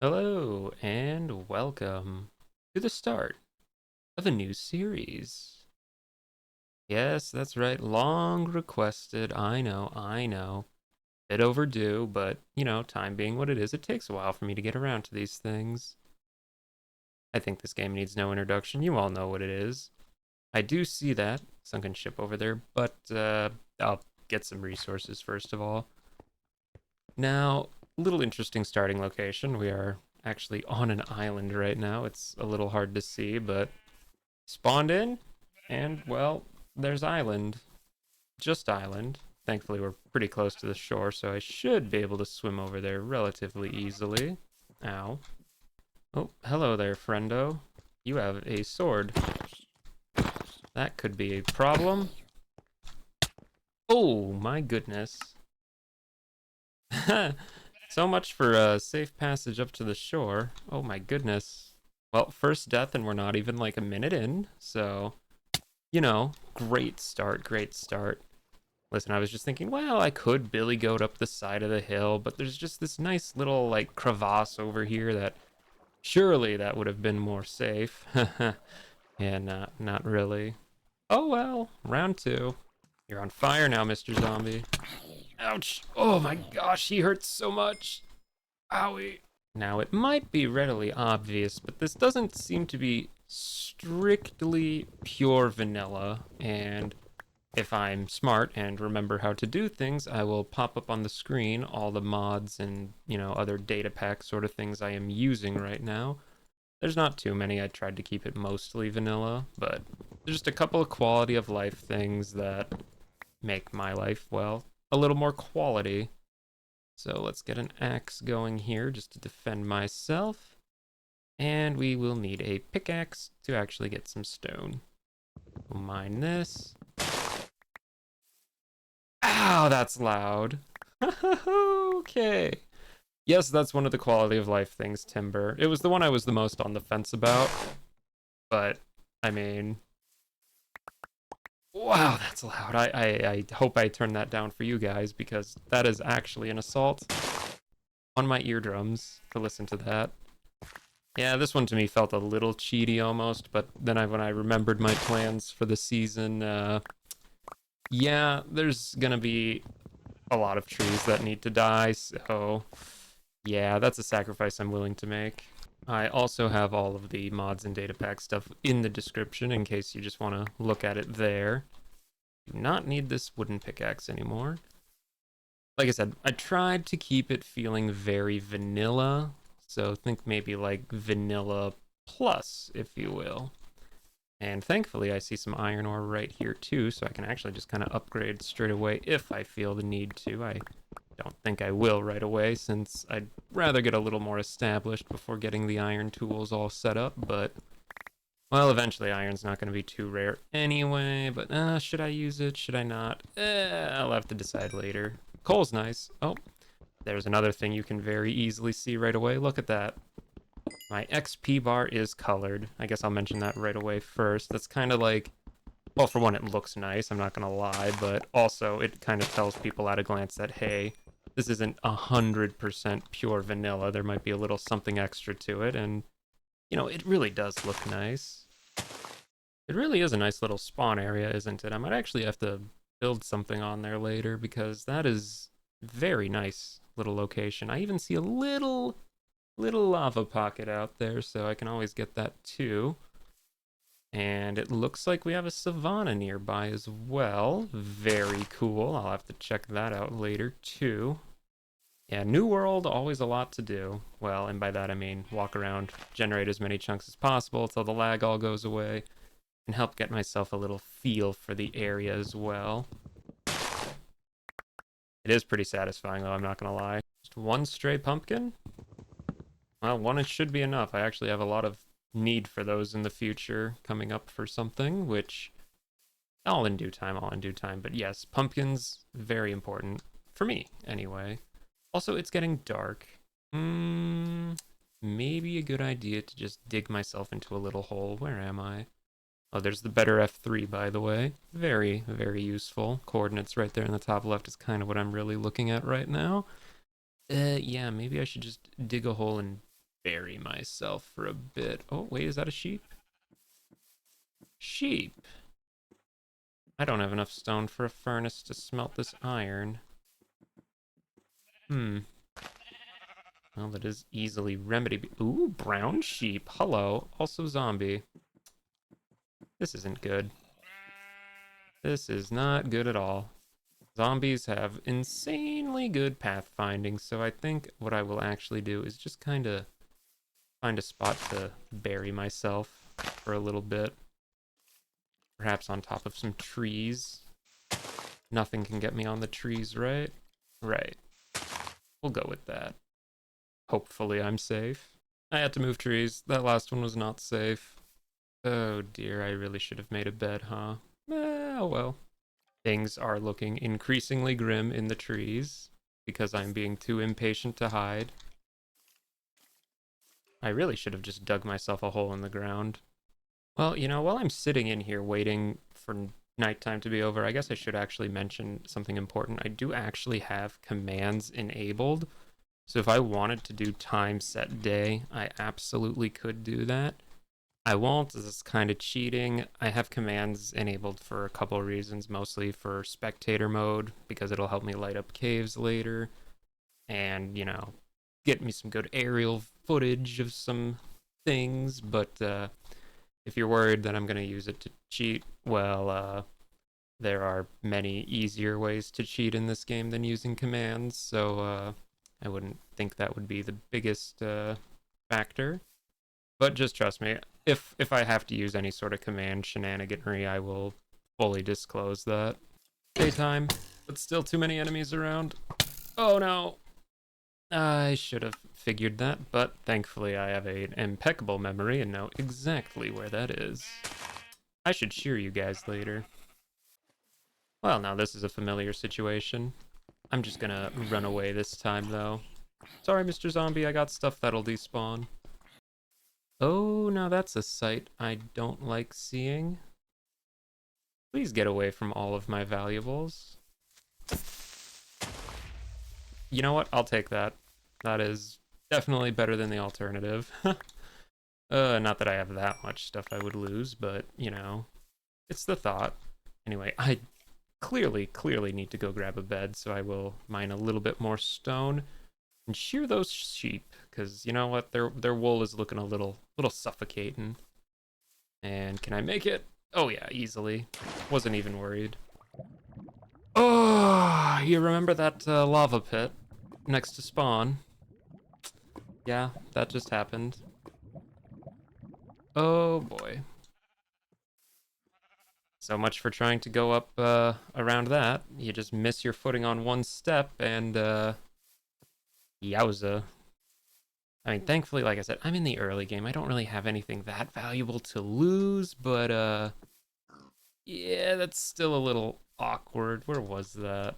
Hello and welcome to the start of a new series. Yes, that's right, long requested. I know. Bit overdue, but time being what it is, it takes a while for me to get around to these things. I think this game needs no introduction. You all know what it is. I do see that sunken ship over there, but I'll get some resources first of all. Now, little interesting starting location. We are actually on an island right now. It's a little hard to see, but spawned in, and well, there's island. Just island. Thankfully, we're pretty close to the shore, so I should be able to swim over there relatively easily. Ow. Oh, hello there, friendo. You have a sword. That could be a problem. Oh, my goodness. So much for a safe passage up to the shore. Oh my goodness. Well, first death and we're not even like a minute in, so great start, great start. Listen, I was just thinking, well, I could billy goat up the side of the hill, but there's just this nice little like crevasse over here that surely that would have been more safe. Yeah, not really. Oh well, round two. You're on fire now, Mr. Zombie. Ouch. Oh my gosh, he hurts so much. Owie. Now, it might be readily obvious, but this doesn't seem to be strictly pure vanilla, and if I'm smart and remember how to do things, I will pop up on the screen all the mods and, other data pack sort of things I am using right now. There's not too many. I tried to keep it mostly vanilla, but there's just a couple of quality of life things that make my life, well, a little more quality. So let's get an axe going here just to defend myself. And we will need a pickaxe to actually get some stone. We'll mine this. Ow, that's loud. Okay. Yes, that's one of the quality of life things, timber. It was the one I was the most on the fence about. But, I mean... Wow, that's loud. I hope I turn that down for you guys, because that is actually an assault on my eardrums to listen to that. Yeah, this one to me felt a little cheaty almost, but then when I remembered my plans for the season, yeah, there's gonna be a lot of trees that need to die, so yeah, that's a sacrifice I'm willing to make. I also have all of the mods and data pack stuff in the description in case you just want to look at it there. Do not need this wooden pickaxe anymore. Like I said, I tried to keep it feeling very vanilla, so think maybe like vanilla plus, if you will. And thankfully I see some iron ore right here too, so I can actually just kind of upgrade straight away if I feel the need to. I don't think I will right away, since I'd rather get a little more established before getting the iron tools all set up, but well, eventually iron's not going to be too rare anyway, but should I use it? Should I not? I'll have to decide later. Coal's nice. Oh, there's another thing you can very easily see right away. Look at that. My XP bar is colored. I guess I'll mention that right away first. That's kind of like, well, for one, it looks nice, I'm not going to lie, but also it kind of tells people at a glance that, hey, this isn't 100% pure vanilla. There might be a little something extra to it, and, it really does look nice. It really is a nice little spawn area, isn't it? I might actually have to build something on there later, because that is very nice little location. I even see a little lava pocket out there, so I can always get that too. And it looks like we have a savanna nearby as well. Very cool. I'll have to check that out later too. Yeah, New World, always a lot to do. Well, and by that I mean walk around, generate as many chunks as possible till the lag all goes away, and help get myself a little feel for the area as well. It is pretty satisfying though, I'm not gonna lie. Just one stray pumpkin? Well, one it should be enough. I actually have a lot of need for those in the future coming up for something, which all in due time, But yes, pumpkins, very important. For me, anyway. Also, it's getting dark. Maybe a good idea to just dig myself into a little hole. Where am I? Oh, there's the better F3, by the way. Very, very useful. Coordinates right there in the top left is kind of what I'm really looking at right now. Yeah, maybe I should just dig a hole and bury myself for a bit. Oh, wait, is that a sheep? Sheep. I don't have enough stone for a furnace to smelt this iron. Well, that is easily remedied. Ooh, brown sheep. Hello. Also zombie. This isn't good. This is not good at all. Zombies have insanely good pathfinding, so I think what I will actually do is just kind of find a spot to bury myself for a little bit. Perhaps on top of some trees. Nothing can get me on the trees, right? Right. We'll go with that. Hopefully I'm safe. I had to move trees. That last one was not safe. Oh dear, I really should have made a bed, huh? Oh well. Things are looking increasingly grim in the trees because I'm being too impatient to hide. I really should have just dug myself a hole in the ground. Well, you know, while I'm sitting in here waiting for nighttime to be over, I guess I should actually mention something important. I do actually have commands enabled. So if I wanted to do time set day, I absolutely could do that. I won't, this is kind of cheating. I have commands enabled for a couple of reasons, mostly for spectator mode, because it'll help me light up caves later, and, you know, get me some good aerial footage of some things, but if you're worried that I'm going to use it to cheat, well, there are many easier ways to cheat in this game than using commands, so I wouldn't think that would be the biggest factor. But just trust me, if I have to use any sort of command shenaniganry, I will fully disclose that. Daytime, but still too many enemies around. Oh no! I should have figured that, but thankfully I have an impeccable memory and know exactly where that is. I should shear you guys later. Well, now this is a familiar situation. I'm just gonna run away this time, though. Sorry, Mr. Zombie, I got stuff that'll despawn. Oh, now that's a sight I don't like seeing. Please get away from all of my valuables. You know what? I'll take that. That is definitely better than the alternative. Not that I have that much stuff I would lose, but, you know, it's the thought. Anyway, I clearly need to go grab a bed, so I will mine a little bit more stone and shear those sheep, because you know what, their wool is looking a little suffocating. And can I make it? Oh yeah, easily. Wasn't even worried. Oh, you remember that lava pit next to spawn? Yeah, that just happened. Oh boy. So much for trying to go up around that. You just miss your footing on one step and yowza. I mean, thankfully, like I said, I'm in the early game. I don't really have anything that valuable to lose, but yeah, that's still a little awkward. Where was that?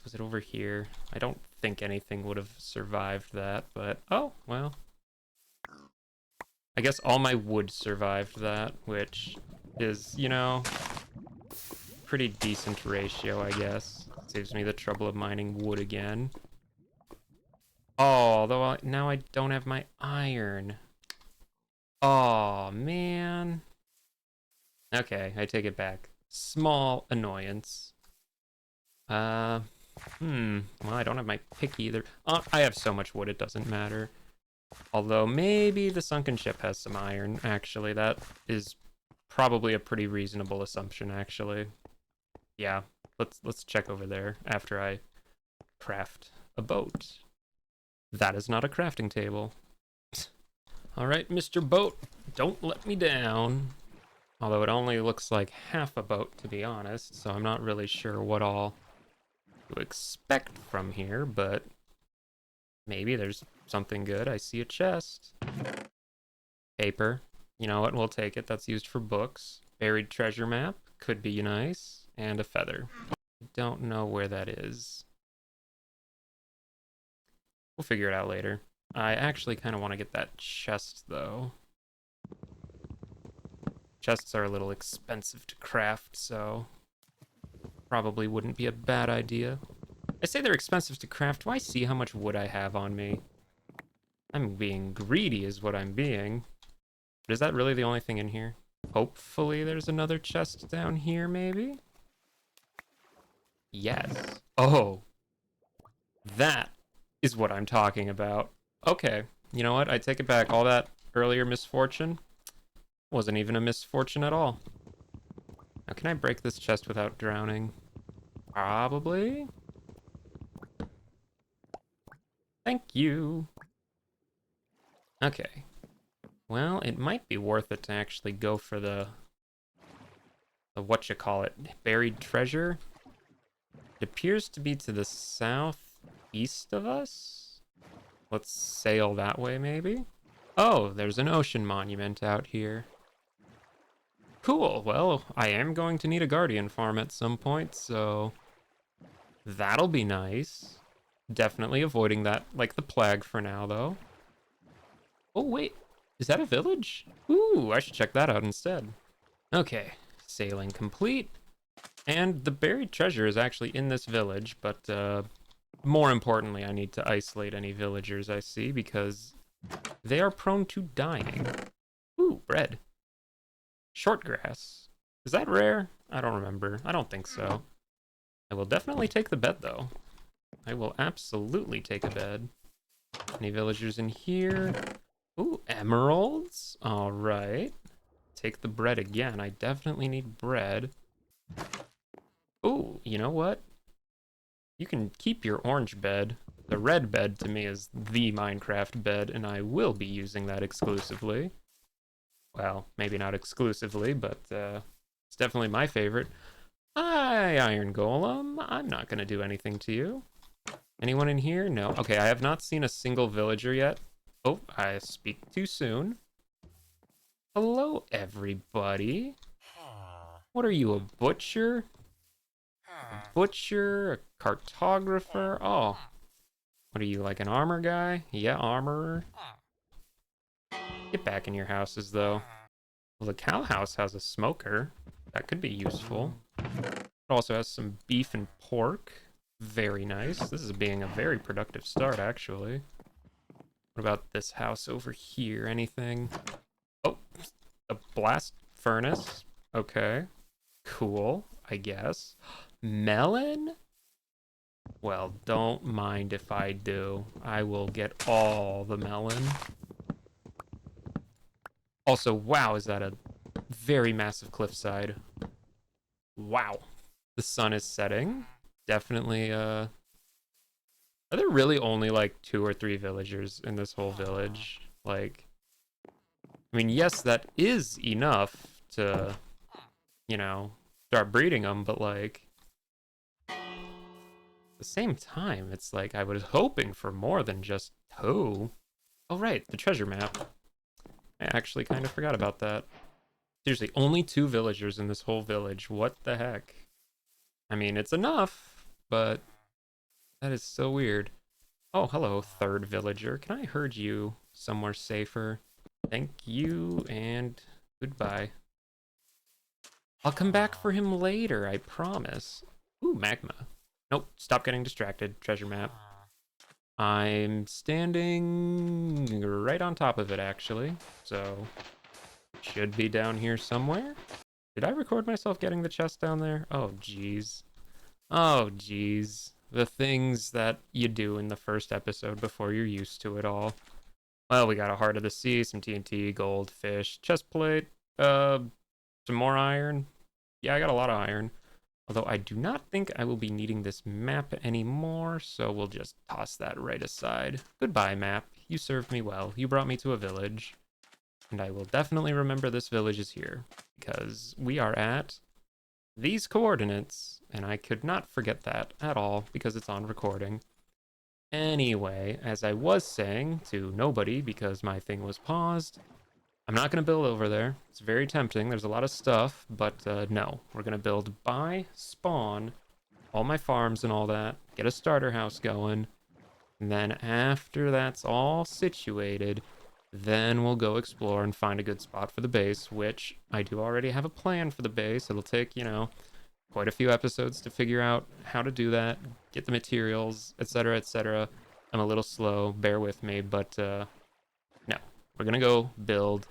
Was it over here? I don't think anything would have survived that, but oh, well. I guess all my wood survived that, which is, you know, pretty decent ratio, I guess. Saves me the trouble of mining wood again. Oh, although now I don't have my iron. Oh, man. Okay, I take it back. Small annoyance. Well, I don't have my pick either. I have so much wood, it doesn't matter. Although, maybe the sunken ship has some iron, actually. That is probably a pretty reasonable assumption, actually. Yeah, let's check over there after I craft a boat. That is not a crafting table. All right, Mr. Boat, don't let me down. Although it only looks like half a boat, to be honest, so I'm not really sure what all to expect from here, but maybe there's something good. I see a chest. Paper. You know what? We'll take it. That's used for books. Buried treasure map. Could be nice. And a feather. Don't know where that is. We'll figure it out later. I actually kind of want to get that chest, though. Chests are a little expensive to craft, so probably wouldn't be a bad idea. I say they're expensive to craft. Do I see how much wood I have on me? I'm being greedy is what I'm being. But is that really the only thing in here? Hopefully there's another chest down here, maybe? Yes. Oh, that is what I'm talking about. Okay, you know what? I take it back. All that earlier misfortune wasn't even a misfortune at all. Now, can I break this chest without drowning? Probably. Thank you. Okay. Well, it might be worth it to actually go for the buried treasure. It appears to be to the southeast of us. Let's sail that way, maybe? Oh, there's an ocean monument out here. Cool, well, I am going to need a guardian farm at some point, so that'll be nice. Definitely avoiding that like the plague for now, though. Oh, wait, is that a village? Ooh, I should check that out instead. Okay, sailing complete. And the buried treasure is actually in this village, but more importantly, I need to isolate any villagers I see because they are prone to dying. Ooh, bread. Short grass. Is that rare? I don't remember. I don't think so. I will definitely take the bed, though. I will absolutely take a bed. Any villagers in here? Ooh, emeralds. All right. Take the bread again. I definitely need bread. Ooh, you know what? You can keep your orange bed. The red bed to me is the Minecraft bed, and I will be using that exclusively. Well, maybe not exclusively, but it's definitely my favorite. Hi, Iron Golem. I'm not going to do anything to you. Anyone in here? No. Okay, I have not seen a single villager yet. Oh, I speak too soon. Hello, everybody. What are you, a butcher? A butcher? A cartographer? Oh. What are you, like an armor guy? Yeah, armorer. Get back in your houses, though. Well, the cow house has a smoker. That could be useful. It also has some beef and pork. Very nice. This is being a very productive start, actually. What about this house over here? Anything? Oh, a blast furnace. Okay. Cool, I guess. Melon? Well, don't mind if I do. I will get all the melon. Also, wow, is that a very massive cliffside. Wow. The sun is setting. Definitely, are there really only like 2 or 3 villagers in this whole village? Like, I mean, yes, that is enough to, you know, start breeding them, but like, at the same time, it's like I was hoping for more than just 2. Oh, right, the treasure map. I actually kind of forgot about that. Seriously, only 2 villagers in this whole village. What the heck? I mean, it's enough, but that is so weird. Oh, hello, third villager. Can I herd you somewhere safer? Thank you, and goodbye. I'll come back for him later, I promise. Ooh, magma. Nope, stop getting distracted. Treasure map. I'm standing right on top of it, actually. So, should be down here somewhere. Did I record myself getting the chest down there? Oh, jeez. Oh, jeez. The things that you do in the first episode before you're used to it all. Well, we got a Heart of the Sea, some TNT, gold, fish, chest plate, some more iron. Yeah, I got a lot of iron. Although I do not think I will be needing this map anymore, so we'll just toss that right aside. Goodbye, map. You served me well. You brought me to a village. And I will definitely remember this village is here, because we are at these coordinates, and I could not forget that at all, because it's on recording. Anyway, as I was saying to nobody, because my thing was paused, I'm not going to build over there. It's very tempting. There's a lot of stuff, but no. We're going to build by spawn, all my farms and all that, get a starter house going, and then after that's all situated, then we'll go explore and find a good spot for the base, which I do already have a plan for the base. It'll take, you know, quite a few episodes to figure out how to do that, get the materials, etc., etc. I'm a little slow, bear with me, but we're gonna go build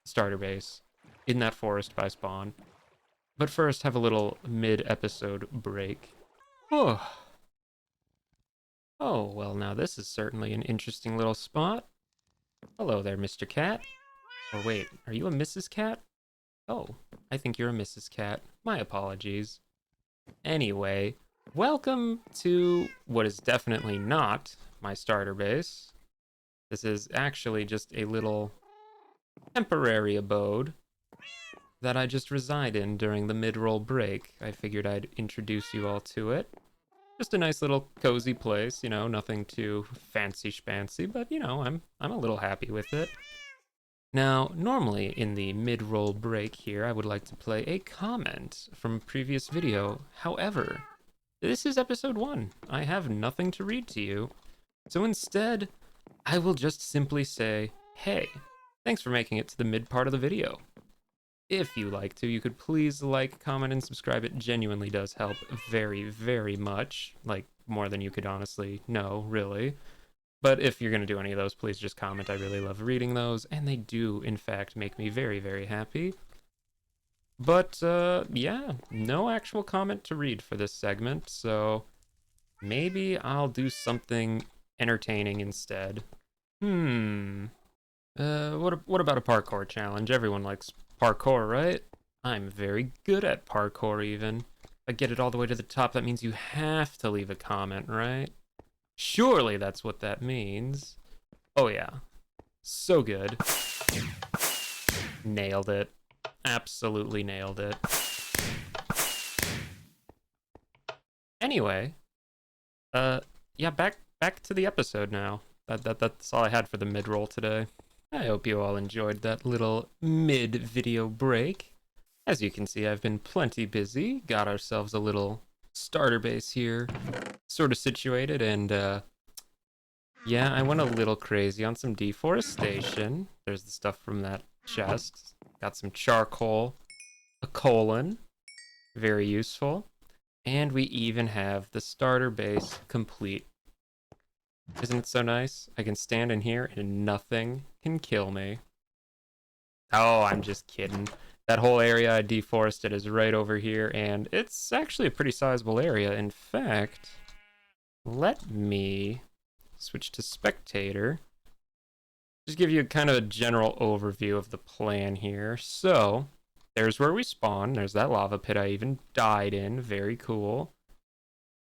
starter base in that forest by spawn. But first, have a little mid-episode break. Oh. Oh, well, now this is certainly an interesting little spot. Hello there, Mr. Cat. Or wait, are you a Mrs. Cat? Oh, I think you're a Mrs. Cat. My apologies. Anyway, welcome to what is definitely not my starter base. This is actually just a little temporary abode that I just reside in during the mid-roll break. I figured I'd introduce you all to it. Just a nice little cozy place, you know, nothing too fancy schmancy, but you know, I'm a little happy with it. Now, normally in the mid-roll break here, I would like to play a comment from a previous video. However, this is episode 1. I have nothing to read to you. So instead, I will just simply say, hey, thanks for making it to the mid part of the video. If you like to, you could please like, comment, and subscribe. It genuinely does help very, very much. Like, more than you could honestly know, really. But if you're going to do any of those, please just comment. I really love reading those, and they do, in fact, make me very, very happy. But, yeah, no actual comment to read for this segment, so maybe I'll do something entertaining instead. What about a parkour challenge? Everyone likes parkour, right? I'm very good at parkour, even. If I get it all the way to the top, that means you have to leave a comment, right? Surely that's what that means. Oh yeah. So good. Nailed it. Absolutely nailed it. Anyway, yeah, back to the episode now. That's all I had for the mid-roll today. I hope you all enjoyed that little mid-video break. As you can see, I've been plenty busy. Got ourselves a little starter base here, sort of situated, and yeah, I went a little crazy on some deforestation. There's the stuff from that chest. Got some charcoal, a colon, very useful, and we even have the starter base complete. Isn't it so nice? I can stand in here and nothing can kill me. Oh, I'm just kidding. That whole area I deforested is right over here, and it's actually a pretty sizable area. In fact, let me switch to spectator. Just give you kind of a general overview of the plan here. So, there's where we spawn. There's that lava pit I even died in. Very cool.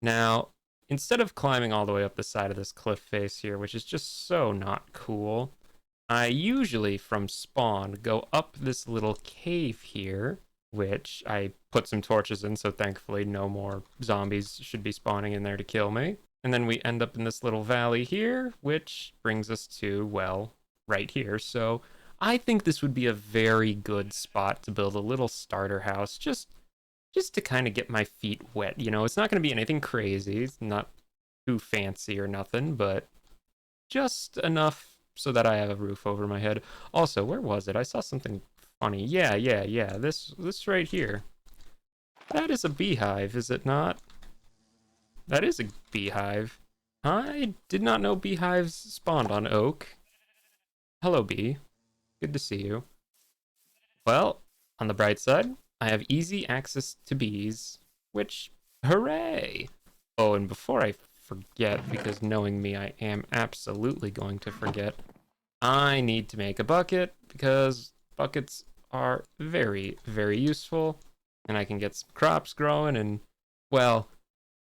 Now, instead of climbing all the way up the side of this cliff face here, which is just so not cool, I usually, from spawn, go up this little cave here, which I put some torches in, so thankfully no more zombies should be spawning in there to kill me. And then we end up in this little valley here, which brings us to, well, right here. So I think this would be a very good spot to build a little starter house, just to kind of get my feet wet. You know, it's not going to be anything crazy. It's not too fancy or nothing, but just enough so that I have a roof over my head. Also, where was it? I saw something funny. Yeah. This right here. That is a beehive, is it not? That is a beehive. I did not know beehives spawned on oak. Hello, bee. Good to see you. Well, on the bright side, I have easy access to bees, which, hooray! Oh, and before I forget, because knowing me, I am absolutely going to forget, I need to make a bucket, because buckets are very, very useful, and I can get some crops growing, and, well,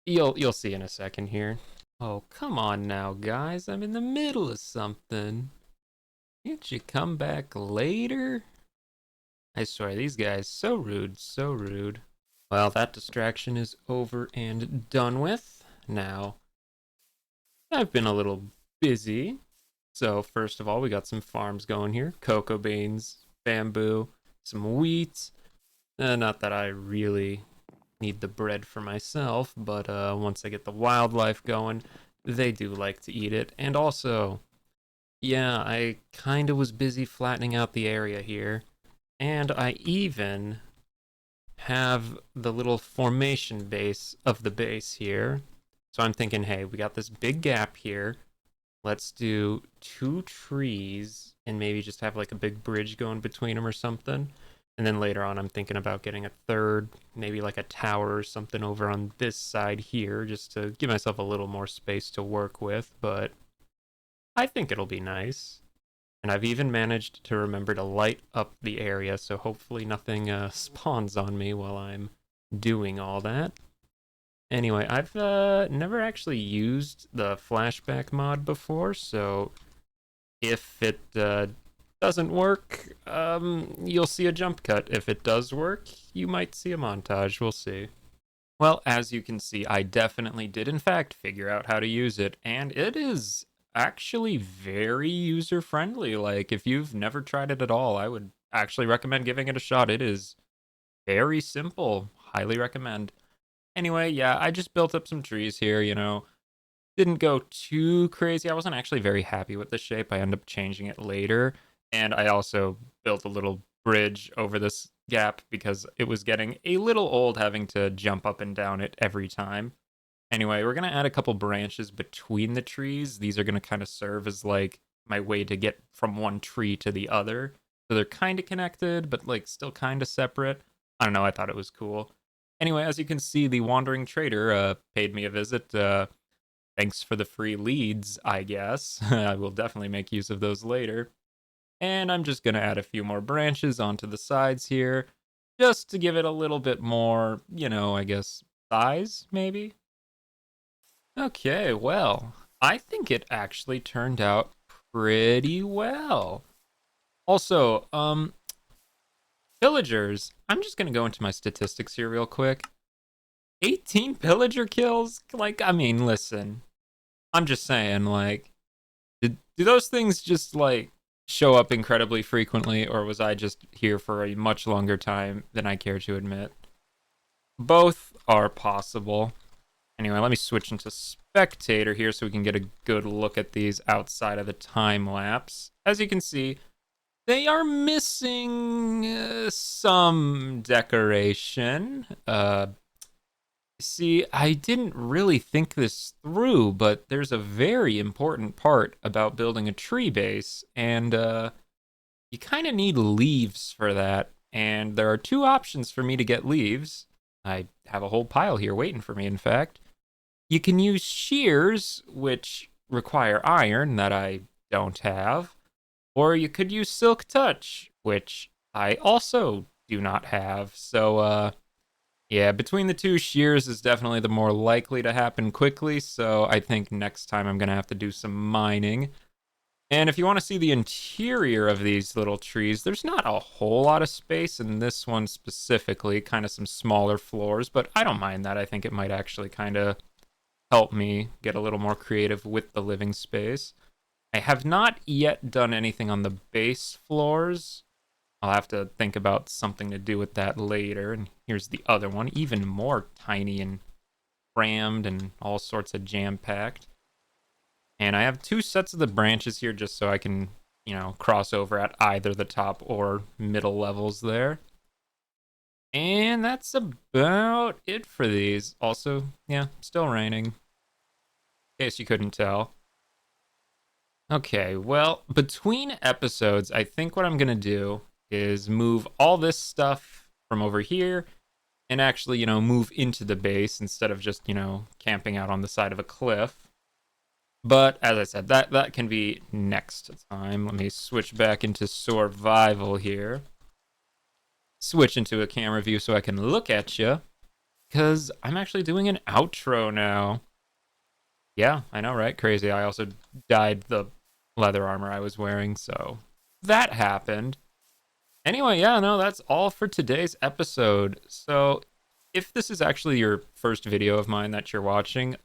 you'll see in a second here. Oh, come on now, guys. I'm in the middle of something. Can't you come back later? I swear, these guys, so rude, so rude. Well, that distraction is over and done with. Now, I've been a little busy. So, first of all, we got some farms going here. Cocoa beans, bamboo, some wheat. Not that I really need the bread for myself, but once I get the wildlife going, they do like to eat it. And also, yeah, I kind of was busy flattening out the area here. And I even have the little formation base of the base here. So I'm thinking, hey, we got this big gap here. let's do 2 trees and maybe just have like a big bridge going between them or something. And then later on, I'm thinking about getting a third, maybe like a tower or something over on this side here, just to give myself a little more space to work with. But I think it'll be nice. And I've even managed to remember to light up the area, so hopefully nothing spawns on me while I'm doing all that. Anyway, I've never actually used the flashback mod before, so if it doesn't work, you'll see a jump cut. If it does work, you might see a montage. We'll see. Well, as you can see, I definitely did in fact figure out how to use it, and it is actually very user-friendly. Like, if you've never tried it at all, I would actually recommend giving it a shot. It is very simple. Highly recommend. Anyway, yeah, I just built up some trees here, you know. Didn't go too crazy. I wasn't actually very happy with the shape. I ended up changing it later. And I also built a little bridge over this gap because it was getting a little old having to jump up and down it every time. Anyway, we're going to add a couple branches between the trees. These are going to kind of serve as like my way to get from one tree to the other. So they're kind of connected, but like still kind of separate. I don't know, I thought it was cool. Anyway, as you can see, the Wandering Trader paid me a visit. Thanks for the free leads, I guess. I will definitely make use of those later. And I'm just going to add a few more branches onto the sides here, just to give it a little bit more, you know, I guess, size, maybe? Okay, well, I think it actually turned out pretty well. Also, pillagers. I'm just going to go into my statistics here real quick. 18 pillager kills? Like, I mean, listen. I'm just saying, like, do those things just, like, show up incredibly frequently, or was I just here for a much longer time than I care to admit? Both are possible. Anyway, let me switch into spectator here so we can get a good look at these outside of the time lapse. As you can see, they are missing some decoration. See, I didn't really think this through, but there's a very important part about building a tree base, and you kind of need leaves for that. And there are 2 options for me to get leaves. I have a whole pile here waiting for me, in fact. You can use shears, which require iron that I don't have, or you could use silk touch, which I also do not have. So, yeah, between the 2, shears is definitely the more likely to happen quickly, so I think next time I'm going to have to do some mining. And if you want to see the interior of these little trees, there's not a whole lot of space in this one specifically, kind of some smaller floors, but I don't mind that. I think it might actually kind of help me get a little more creative with the living space. I have not yet done anything on the base floors. I'll have to think about something to do with that later. And here's the other one, even more tiny and crammed and all sorts of jam-packed. And I have 2 sets of the branches here just so I can, you know, cross over at either the top or middle levels there. And that's about it for these. Also, yeah, still raining. In case you couldn't tell. Okay, well, between episodes, I think what I'm going to do is move all this stuff from over here and actually, you know, move into the base instead of just, you know, camping out on the side of a cliff. But as I said, that can be next time. Let me switch back into survival here. Switch into a camera view so I can look at you, because I'm actually doing an outro now. Yeah, I know, right? Crazy. I also dyed the leather armor I was wearing, so that happened. Anyway, yeah, no, that's all for today's episode. So if this is actually your first video of mine that you're watching,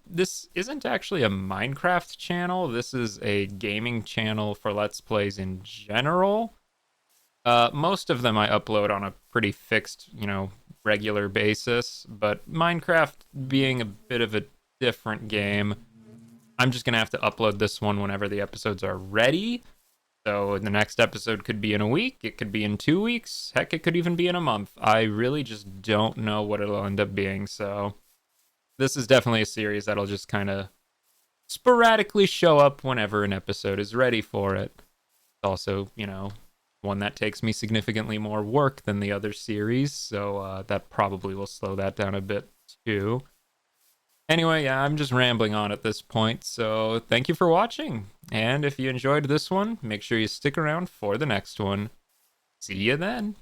this isn't actually a Minecraft channel. This is a gaming channel for Let's Plays in general. Most of them I upload on a pretty fixed, you know, regular basis, but Minecraft being a bit of a different game, I'm just gonna have to upload this one whenever the episodes are ready. So the next episode could be in a week, it could be in 2 weeks, heck, it could even be in a month. I really just don't know what it'll end up being, so this is definitely a series that'll just kind of sporadically show up whenever an episode is ready for it. It's also, you know, one that takes me significantly more work than the other series, so that probably will slow that down a bit too. Anyway, yeah, I'm just rambling on at this point, so thank you for watching. And if you enjoyed this one, make sure you stick around for the next one. See you then.